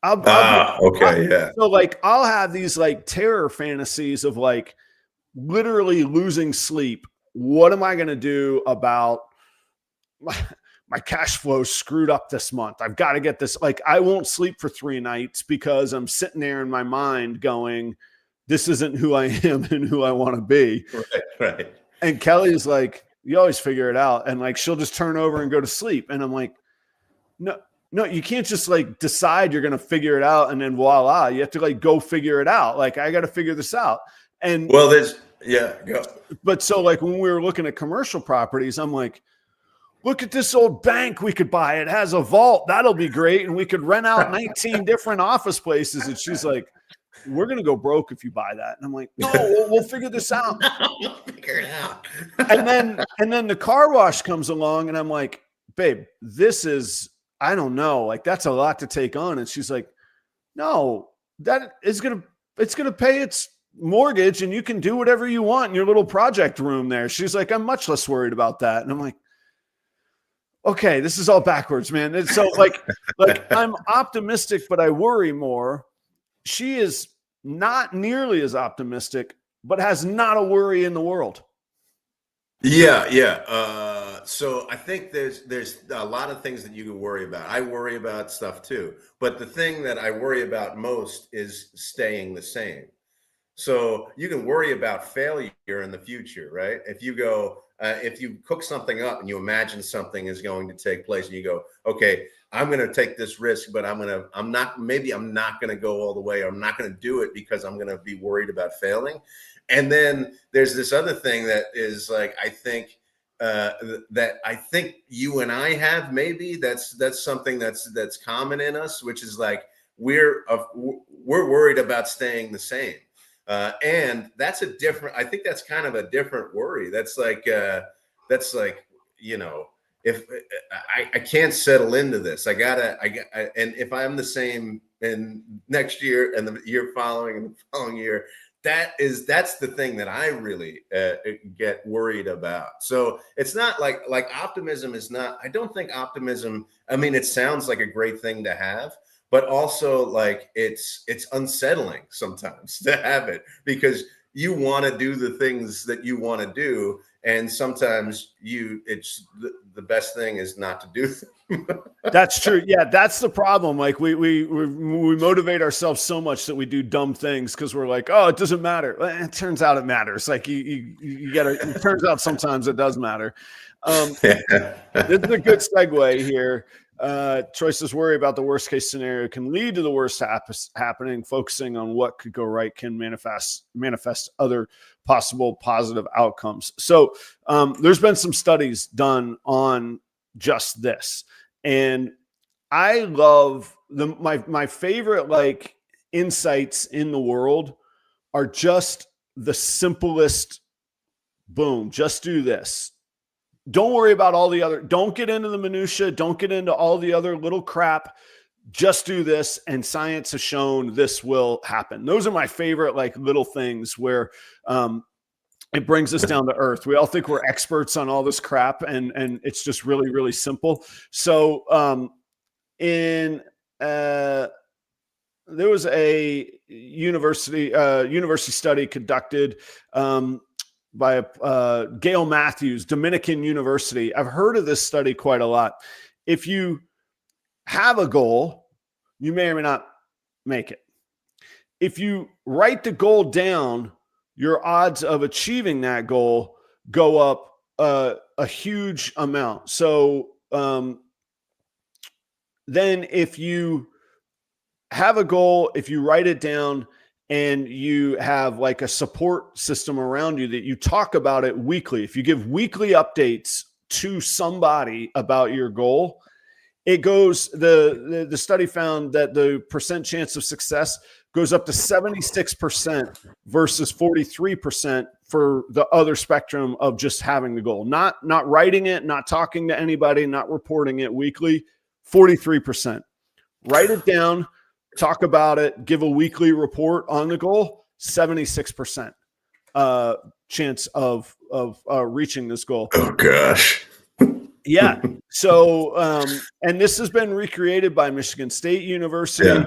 Yeah. So like I'll have these like terror fantasies of like literally losing sleep. What am I going to do about my cash flow screwed up this month? I've got to get this. Like I won't sleep for 3 nights because I'm sitting there in my mind going, this isn't who I am and who I want to be. Right. And Kelly's like, you always figure it out. And like, she'll just turn over and go to sleep. And I'm like, no, you can't just like decide you're going to figure it out and then voila, you have to like go figure it out. Like I got to figure this out. And well, go. But so like when we were looking at commercial properties, I'm like, look at this old bank we could buy. It has a vault. That'll be great. And we could rent out 19 different office places. And she's like, we're going to go broke if you buy that. And I'm like, no, we'll figure this out. We'll figure it out. and then the car wash comes along and I'm like, babe, this is, I don't know. Like that's a lot to take on. And she's like, no, it's going to pay its mortgage and you can do whatever you want in your little project room there. She's like, I'm much less worried about that. And I'm like, okay, this is all backwards, man. And so like I'm optimistic, but I worry more. She is not nearly as optimistic, but has not a worry in the world. Yeah. So I think there's a lot of things that you can worry about. I worry about stuff too, but the thing that I worry about most is staying the same. So you can worry about failure in the future, right? If you go, if you cook something up and you imagine something is going to take place and you go, okay, I'm going to take this risk, but maybe I'm not going to go all the way, or I'm not going to do it because I'm going to be worried about failing. And then there's this other thing that is like, I think you and I have, maybe that's something that's common in us, which is like, we're worried about staying the same. And that's I think that's kind of a different worry. That's like, if I can't settle into this, and if I'm the same in next year and the year following and the following year, that's the thing that I really get worried about. So it's not like optimism is not, I don't think optimism, I mean, it sounds like a great thing to have, but also like it's unsettling sometimes to have it, because you want to do the things that you want to do, and sometimes it's the best thing is not to do them. That's true. Yeah, that's the problem. Like we motivate ourselves so much that we do dumb things because we're like, oh, it doesn't matter. It turns out it matters. Like you gotta. It turns out sometimes it does matter. This is a good segue here. Troy says, worry about the worst case scenario can lead to the worst happening. Focusing on what could go right can manifest other possible positive outcomes. So there's been some studies done on just this, and I love my favorite like insights in the world are just the simplest. Boom, just do this. Don't worry about all the other, don't get into the minutia. Don't get into all the other little crap. Just do this. And science has shown this will happen. Those are my favorite, like little things where it brings us down to earth. We all think we're experts on all this crap, and it's just really, really simple. So there was a university study conducted by Gail Matthews, Dominican University. I've heard of this study quite a lot. If you have a goal, you may or may not make it. If you write the goal down, your odds of achieving that goal go up a huge amount. So then if you have a goal, if you write it down, and you have like a support system around you that you talk about it weekly, if you give weekly updates to somebody about your goal, it goes, the study found that the percent chance of success goes up to 76% versus 43% for the other spectrum of just having the goal, not writing it, not talking to anybody, not reporting it weekly. 43%. Write it down, talk about it, give a weekly report on the goal. 76% chance of reaching this goal. Oh gosh. Yeah. So, and this has been recreated by Michigan State University. Yeah.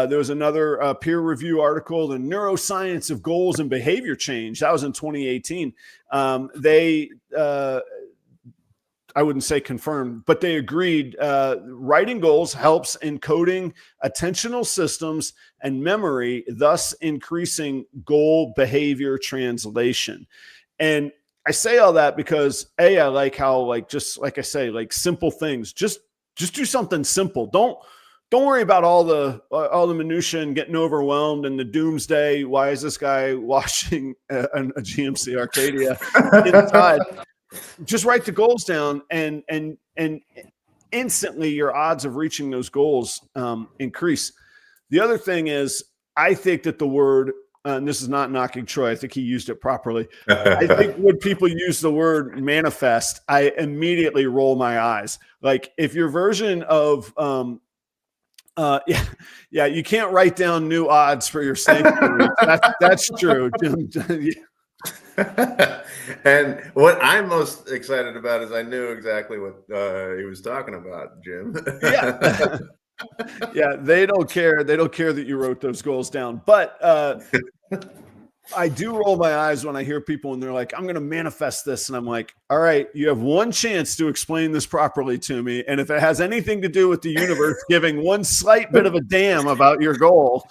There was another peer review article, The Neuroscience of Goals and Behavior Change. That was in 2018. They, I wouldn't say confirmed, but they agreed writing goals helps in coding attentional systems and memory, thus increasing goal behavior translation. And I say all that because I like how, like, just like I say, like simple things, just do something simple. Don't worry about all the minutia and getting overwhelmed and the doomsday. Why is this guy washing a GMC Arcadia inside? Just write the goals down, and instantly your odds of reaching those goals increase. The other thing is, I think that the word, and this is not knocking Troy, I think he used it properly. I think when people use the word manifest, I immediately roll my eyes. Like if your version of, you can't write down new odds for your sanctuary. That's true. And what I'm most excited about is I knew exactly what he was talking about, Jim. Yeah. Yeah, they don't care. They don't care that you wrote those goals down. But I do roll my eyes when I hear people and they're like, I'm going to manifest this. And I'm like, all right, you have one chance to explain this properly to me. And if it has anything to do with the universe giving one slight bit of a damn about your goal,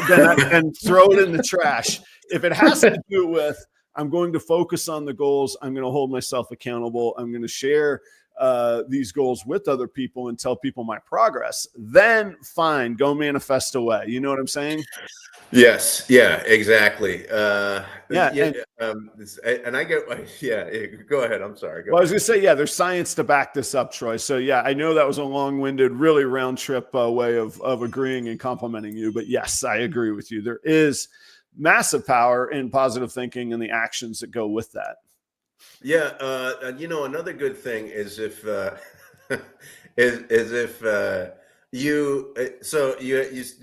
then throw it in the trash. If it has to do with I'm going to focus on the goals. I'm going to hold myself accountable. I'm going to share these goals with other people and tell people my progress. Then fine, go manifest away. You know what I'm saying? Yes. Yeah, exactly. Yeah. Yeah. And And I get, yeah, go ahead. I'm sorry. Go well, I was ahead. going to say, yeah, there's science to back this up, Troy. So yeah, I know that was a long-winded, really round trip way of agreeing and complimenting you. But yes, I agree with you. There is massive power in positive thinking and the actions that go with that. Yeah. Another good thing is if, is if, you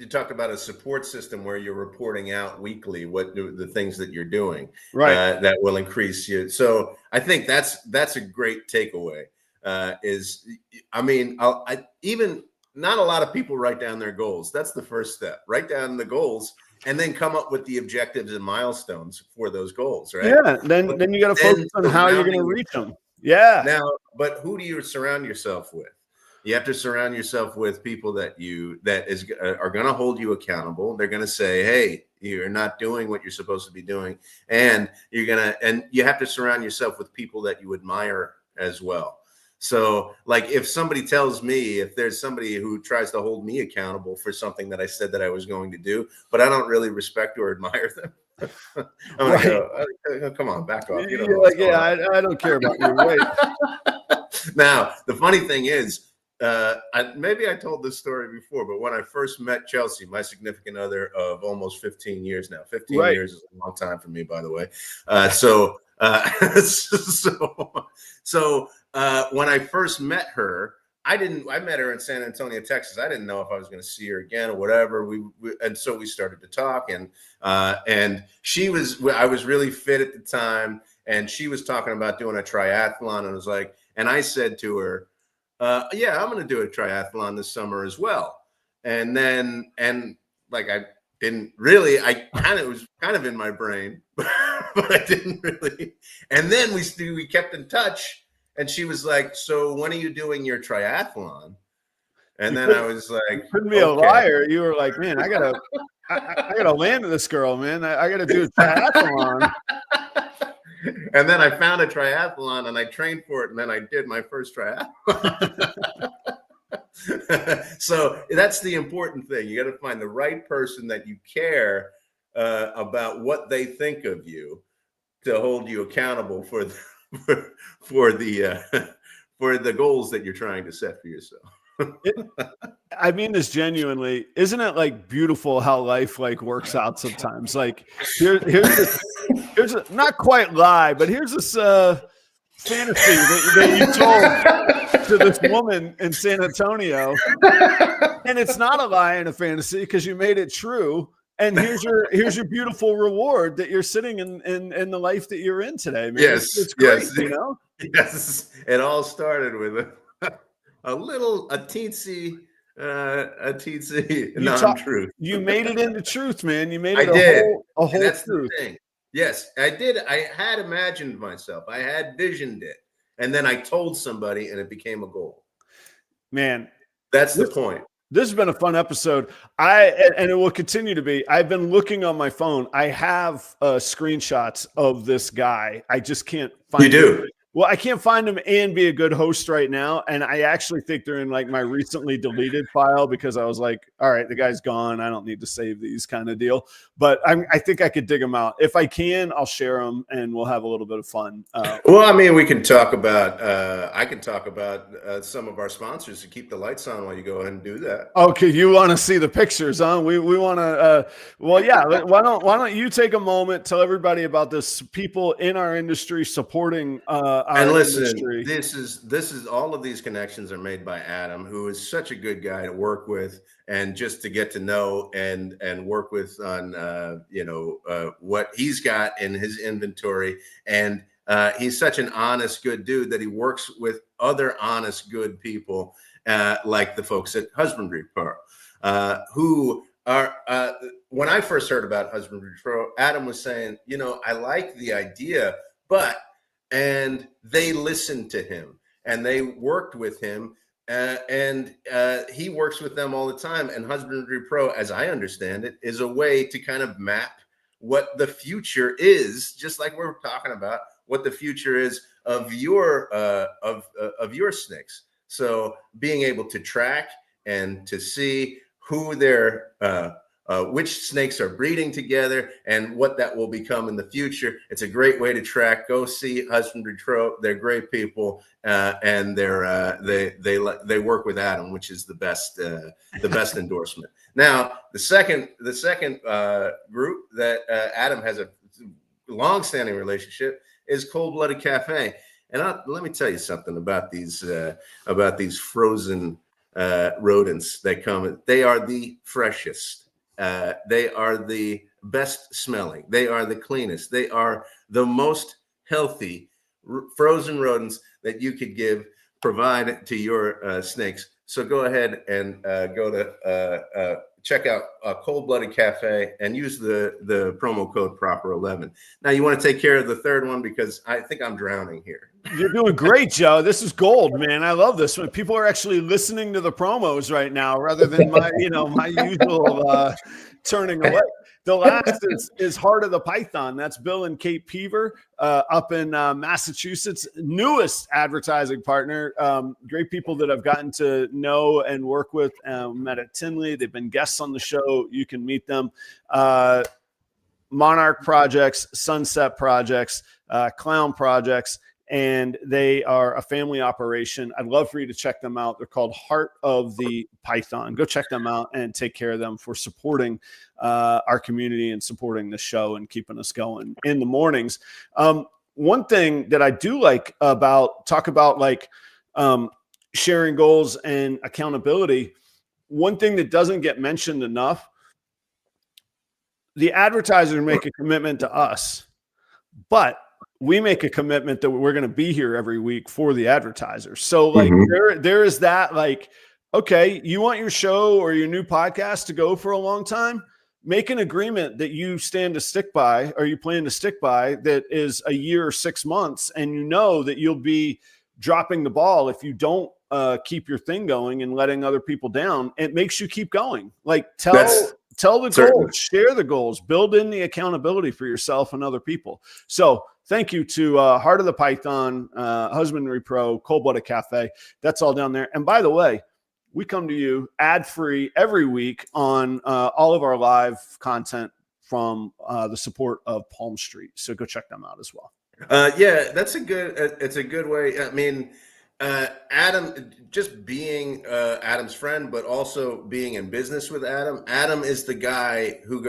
talked about a support system where you're reporting out weekly the things that you're doing Right. that will increase you. So I think that's a great takeaway. Even not a lot of people write down their goals. That's the first step. Write down the goals and then come up with the objectives and milestones for those goals. Right. Yeah. But Then you got to then focus on how you're going to surrounding reach yourself. them. Yeah. Now, but who do you surround yourself with? You have to surround yourself with people that are going to hold you accountable. They're going to say, "Hey, you're not doing what you're supposed to be doing," and you have to surround yourself with people that you admire as well. So, like, if there's somebody who tries to hold me accountable for something that I said that I was going to do, but I don't really respect or admire them, I'm going to go, "Come on, back off. You don't know what's going on." I don't care about you. Right. Now, the funny thing is, maybe I told this story before, but when I first met Chelsea, my significant other of almost 15 years now, 15 Right. years is a long time for me, by the way. So when I first met her, I met her in San Antonio, Texas. I didn't know if I was going to see her again or whatever. And so we started to talk, and I was really fit at the time, and she was talking about doing a triathlon, and and I said to her, yeah, I'm going to do a triathlon this summer as well. I didn't really, it was kind of in my brain, but I didn't really. And then we kept in touch, and she was like, "So when are you doing your triathlon?" And then I was like, couldn't be a liar. You were like, "Man, I gotta land this girl, man. I gotta do a triathlon." And then I found a triathlon and I trained for it, and then I did my first triathlon. So that's the important thing. You got to find the right person that you care about what they think of you to hold you accountable for the goals that you're trying to set for yourself. I mean this genuinely. Isn't it like beautiful how life like works out sometimes? Like here's a, not quite lie, but here's this fantasy that you told to this woman in San Antonio, and it's not a lie and a fantasy because you made it true. And here's your beautiful reward that you're sitting in the life that you're in today, man. Yes, it's great, yes, you know. Yes, it all started with a teensy non-truth. You made it into truth, man. You made it a whole that's truth. The thing. Yes, I did. I had imagined myself. I had visioned it. And then I told somebody and it became a goal. Man, that's the point. This has been a fun episode. And it will continue to be. I've been looking on my phone. I have screenshots of this guy. I just can't find You do? him. Well, I can't find them and be a good host right now. And I actually think they're in like my recently deleted file because I was like, all right, the guy's gone. I don't need to save these kind of deal. But I think I could dig them out. If I can, I'll share them and we'll have a little bit of fun. Well, I mean, we can talk about, I can talk about some of our sponsors to keep the lights on while you go ahead and do that. Okay. You want to see the pictures, huh? We want to, well, yeah. Why don't you take a moment, tell everybody about this, people in our industry supporting and listen, industry. This is all of these connections are made by Adam, who is such a good guy to work with and just to get to know and work with on what he's got in his inventory. And he's such an honest, good dude that he works with other honest, good people like the folks at Husbandry.pro, who are when I first heard about Husbandry.pro, Adam was saying, I like the idea, and they listened to him and they worked with him and he works with them all the time. And Husbandry.pro, as I understand it, is a way to kind of map what the future is, just like we're talking about what the future is of your snakes. So being able to track and to see who their which snakes are breeding together and what that will become in the future. It's a great way to track. Go see Husbandry.pro. They're great people, and they work with Adam, which is the best endorsement. Now, the second group that Adam has a long-standing relationship is Cold Blooded Cafe. And let me tell you something about these frozen rodents that come. They are the freshest. They are the best smelling. They are the cleanest. They are the most healthy frozen rodents that you could provide to your snakes. So go ahead and go to check out Cold Blooded Cafe and use the promo code Proper11. Now you want to take care of the third one because I think I'm drowning here. You're doing great, Joe. This is gold, man. I love this when people are actually listening to the promos right now rather than my usual turning away. The last is Heart of the Python. That's Bill and Kate Peaver up in Massachusetts. Newest advertising partner. Great people that I've gotten to know and work with. Met at Tinley. They've been guests on the show. You can meet them. Monarch Projects, Sunset Projects, Clown Projects. And they are a family operation. I'd love for you to check them out. They're called Heart of the Python. Go check them out and take care of them for supporting our community and supporting the show and keeping us going in the mornings. One thing that I do like talk about sharing goals and accountability. One thing that doesn't get mentioned enough, the advertisers make a commitment to us, but we make a commitment that we're going to be here every week for the advertisers. So there is that, okay, you want your show or your new podcast to go for a long time, make an agreement that you stand to stick by, or you plan to stick by, that is a year or 6 months. And you know that you'll be dropping the ball if you don't keep your thing going and letting other people down. It makes you keep going. Tell the goals, share the goals, build in the accountability for yourself and other people. So thank you to Heart of the Python, Husbandry.pro, Cold Blooded Cafe. That's all down there. And by the way, we come to you ad-free every week on all of our live content from the support of Palm Street. So go check them out as well. Yeah, that's it's a good way. I mean, Adam, just being Adam's friend, but also being in business with Adam. Adam is the guy who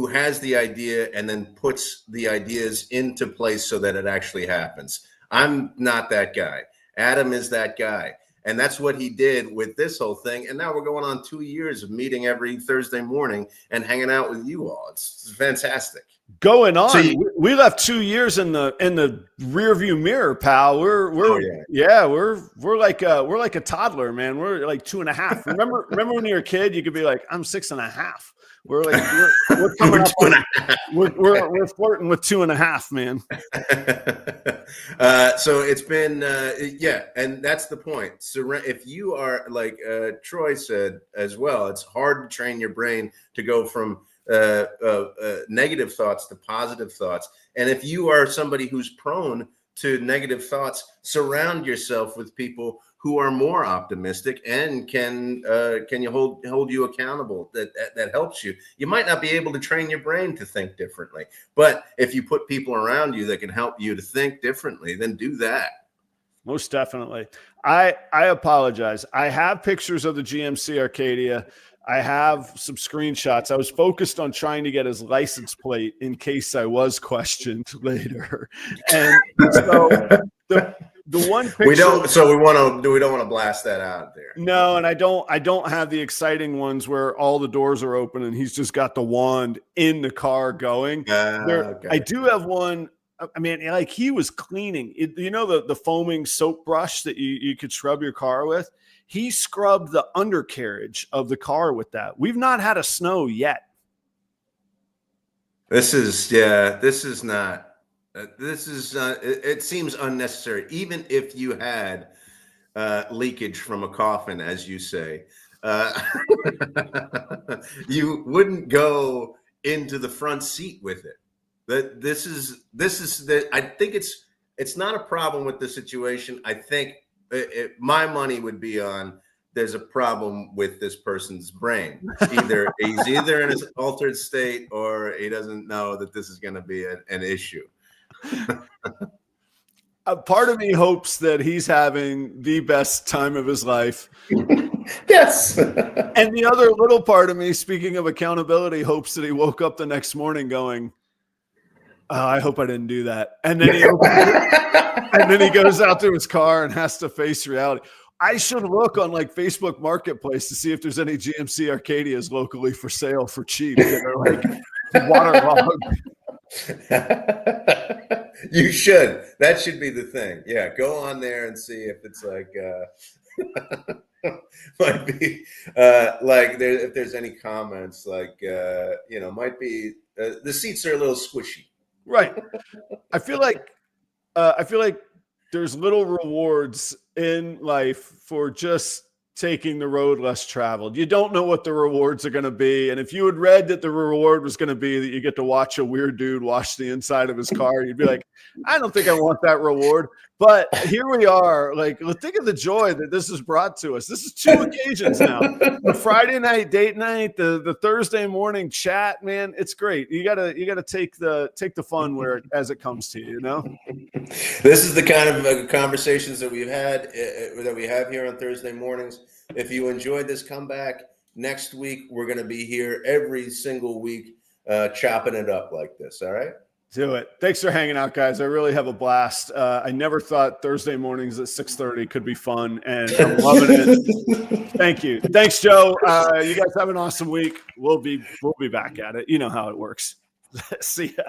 has the idea and then puts the ideas into place so that it actually happens. I'm not that guy. Adam is that guy. And that's what he did with this whole thing. And now we're going on 2 years of meeting every Thursday morning and hanging out with you all. It's fantastic. Going on. So we left 2 years in the rear view mirror, pal. We're like a toddler, man. We're like 2.5. Remember when you were a kid, you could be like, I'm 6.5. We're like we're coming up on, we're flirting with 2.5, man. So it's been and that's the point. So if you are like Troy said as well, it's hard to train your brain to go from negative thoughts to positive thoughts. And if you are somebody who's prone to negative thoughts, surround yourself with people who are more optimistic and can hold you accountable. That helps you. You might not be able to train your brain to think differently, but if you put people around you that can help you to think differently, then do that. Most definitely. I apologize. I have pictures of the GMC Arcadia. I have some screenshots. I was focused on trying to get his license plate in case I was questioned later. And so the one picture we don't want to blast that out there. No, and I don't have the exciting ones where all the doors are open and he's just got the wand in the car going. Okay. I do have one. I mean, like he was cleaning it, the foaming soap brush that you could scrub your car with. He scrubbed the undercarriage of the car with that. We've not had a snow yet. It seems unnecessary. Even if you had leakage from a coffin, as you say, you wouldn't go into the front seat with it. That this is the, I think it's not a problem with the situation. I think my money would be on, there's a problem with this person's brain. Either he's either in an altered state, or he doesn't know that this is going to be an issue. A part of me hopes that he's having the best time of his life. Yes. And the other little part of me, speaking of accountability, hopes that he woke up the next morning going, oh, I hope I didn't do that. And then he goes out to his car and has to face reality. I should look on like Facebook Marketplace to see if there's any GMC Arcadias locally for sale for cheap that are like waterlogged. You should. That should be the thing. Yeah, go on there and see if it's like might be like there, if there's any comments like might be the seats are a little squishy. Right. I feel like there's little rewards in life for just taking the road less traveled. You don't know what the rewards are going to be. And if you had read that the reward was going to be that you get to watch a weird dude wash the inside of his car, you'd be like, I don't think I want that reward. But here we are. Like, think of the joy that this has brought to us. This is 2 occasions now. The Friday night date night, the Thursday morning chat, man, it's great. You gotta take the fun as it comes to you, This is the kind of conversations that we've had, that we have here on Thursday mornings. If you enjoyed this, come back next week. We're going to be here every single week, chopping it up like this. All right. Do it. Thanks for hanging out, guys. I really have a blast. I never thought Thursday mornings at 6:30 could be fun, and I'm loving it. Thank you. Thanks, Joe. You guys have an awesome week. We'll be back at it. You know how it works. See ya.